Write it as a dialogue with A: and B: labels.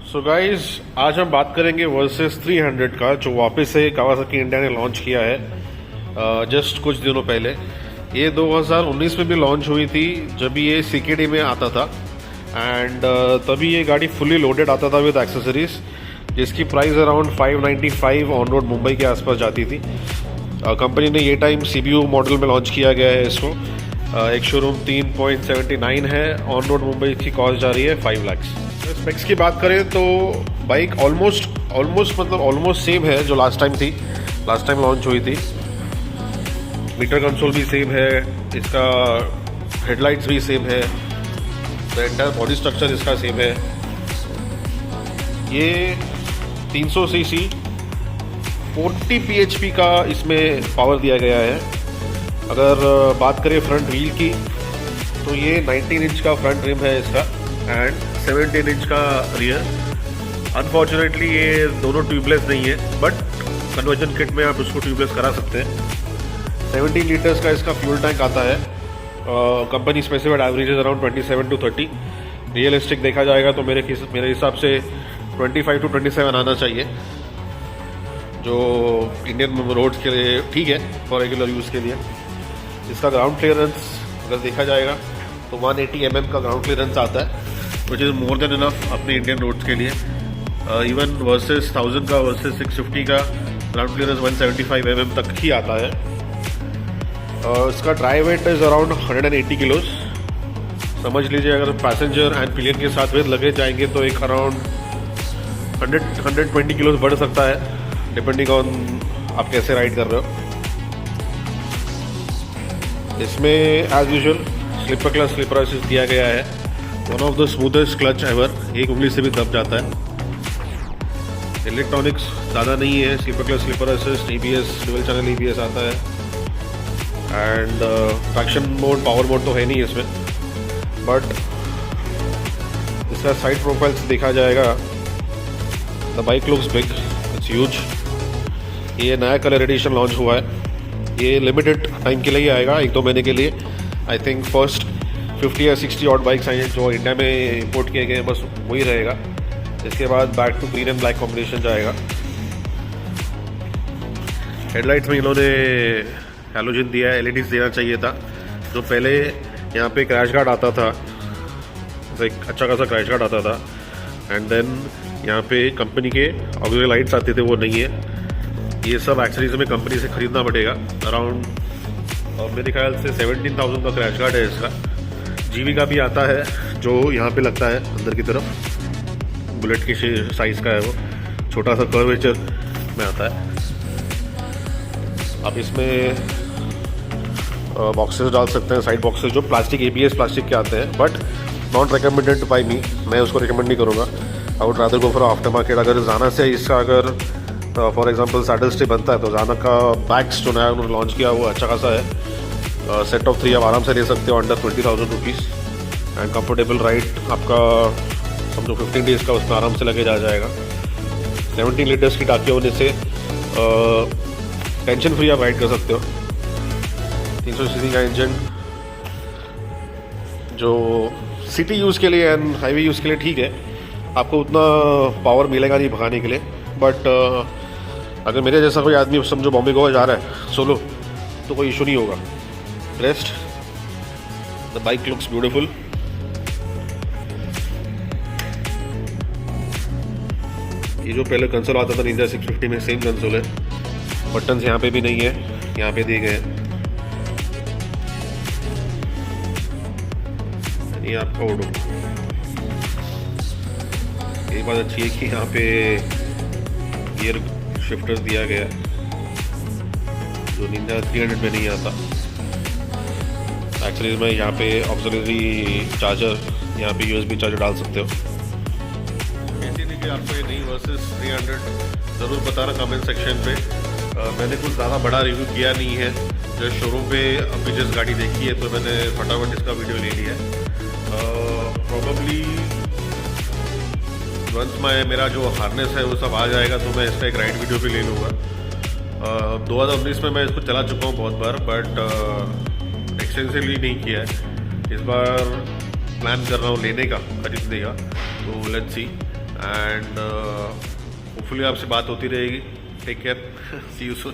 A: So guys आज हम बात करेंगे वर्सेस 300 का, जो वापस से कावासाकी इंडिया ने लॉन्च किया है जस्ट कुछ दिनों पहले। ये 2019 में भी लॉन्च हुई थी जब ये सीकेडी में आता था एंड तभी ये गाड़ी फुली लोडेड आता था विद एक्सेसरीज, जिसकी price around 595 on road Mumbai के आसपास जाती थी। कंपनी ने ये टाइम CBU मॉडल में लॉन्च किया गया है इसको। एक शोरूम 3.79 है, ऑन रोड मुंबई की कॉस्ट जा रही है 5 लाख। स्पेक्स की बात करें तो बाइक ऑलमोस्ट सेम है जो लास्ट टाइम लॉन्च हुई थी। मीटर कंसोल भी सेम है, इसका हेडलाइट्स भी सेम है, द एंटायर बॉडी स्ट्रक्चर इसका सेम है। ये 300 सीसी 40 PHP का इसमें पावर दिया गया है। अगर बात करें फ्रंट व्हील की तो ये 19 इंच का फ्रंट रिम है इसका एंड 17 इंच का रियर। अनफॉर्चुनेटली ये दोनों ट्यूबलेस नहीं है, बट कन्वर्जन किट में आप उसको ट्यूबलेस करा सकते हैं। 17 लीटर्स का इसका फ्यूल टैंक आता है। Company specified average around 27 to 30। Realistic देखा जाएगा तो मेरे हिसाब से 25 to 27 आना चाहिए, जो इंडियन रोड्स के लिए ठीक है फॉर रेगुलर यूज़ के लिए। इसका ग्राउंड क्लियरेंस अगर देखा जाएगा तो 180 mm का ग्राउंड क्लियरेंस आता है, which is more than enough अपने इंडियन रोड्स के लिए। इवन वर्सेस 1000 का वर्सेस 650 का ग्राउंड क्लियरेंस 175 mm तक ही आता है। इसका dry weight is around 180 kilos. समझ लीजिए अगर पैसेंजर एंड पिलियन के साथ में लगे जाएंगे तो एक अराउंड 120 किलोज बढ़ सकता है, डिपेंडिंग ऑन आप कैसे राइड कर रहे हो। इसमें as usual slipper clutch slipper assist दिया गया है। One of the smoothest clutch ever, एक उंगली से भी दब जाता है। इलेक्ट्रॉनिक्स ज़्यादा नहीं है, slipper clutch slipper assist, ABS dual channel ABS आता है and traction mode power mode तो है नहीं इसमें। बट इसका साइड प्रोफाइल्स देखा जाएगा, the bike looks big, it's huge. ये नया कलर एडिशन लॉन्च हुआ है, ये लिमिटेड टाइम के लिए ही आएगा, 1-2 महीने के लिए। आई थिंक फर्स्ट 50 या 60 ऑड बाइक्स आई हैं जो इंडिया में इंपोर्ट किए गए हैं, बस वही रहेगा। इसके बाद back to green and black combination जाएगा। हेडलाइट्स में इन्होंने हैलोजन दिया है, LEDs देना चाहिए था। जो पहले यहाँ पे क्रैश गार्ड आता था, एक अच्छा खासा क्रैश गार्ड आता था, एंड देन यहाँ पे कंपनी के ऑक्सिलरी लाइट्स आते थे, वो नहीं है। ये सब एक्सेसरीज में कंपनी से खरीदना पड़ेगा। अराउंड मेरे ख्याल से 17,000 का क्रैश गार्ड है इसका। GV का भी आता है जो यहाँ पे लगता है अंदर की तरफ, बुलेट की साइज़ का है वो, छोटा सा कर्वेचर में आता है। आप इसमें बॉक्सेस डाल सकते हैं, साइड बॉक्सेस जो प्लास्टिक ABS प्लास्टिक के आते हैं, बट नॉट रिकमेंडेड बाई मी। मैं उसको रिकमेंड नहीं करूँगा। I would rather go for after market. अगर जाना से इसका अगर फॉर एग्जांपल सैडल स्टे बनता है तो जाना का बैग्स जो नया उन्होंने लॉन्च किया वो अच्छा खासा है। सेट ऑफ 3 आप आराम से ले सकते हो under 20,000 rupees and comfortable ride आपका समझो 15 डेज़ का उसमें आराम से लगे जाएगा। 17 लीटर्स की टाकी होने से टेंशन फ्री आप राइड कर सकते हो। 300 सीसी का इंजन जो सिटी यूज़ के लिए एंड हाईवे यूज़ के लिए ठीक है, आपको उतना पावर मिलेगा नहीं भगाने के लिए। बट अगर मेरे जैसा कोई आदमी समझो बॉम्बे गोवा जा रहा है सोलो तो कोई इशू नहीं होगा। Rest the bike looks beautiful. ये जो पहले कंसोल आता था निंजा 650 में, सेम कंसोल है। बटन्स यहाँ पे भी नहीं है, यहाँ पे दिए गए हैं। ये आपका ओडो, ये बात अच्छी है कि यहाँ पे गियर शिफ्टर दिया गया जो निंजा 300 में नहीं आता। एक्चुअली में यहाँ पे ऑक्सिलरी चार्जर, यहाँ पे USB चार्जर डाल सकते हो। कि आपको ये नई वर्सेस 300 ज़रूर बताना कमेंट सेक्शन पे। मैंने कुछ ज़्यादा बड़ा रिव्यू किया नहीं है, जो शोरूम पे अभी जिस गाड़ी देखी है तो मैंने फटाफट इसका वीडियो ले लिया है। प्रॉबली वंस मेरा जो हार्नेस है वो सब आ जाएगा तो मैं इसका एक राइड वीडियो भी ले लूँगा। 2019 में मैं इसको चला चुका हूँ बहुत बार, बट एक्सटेंसिवली नहीं किया है। इस बार प्लान कर रहा हूँ लेने का, खरीदने का, तो लेट्स सी। एंड होपफुली आपसे बात होती रहेगी. Take care. See you soon.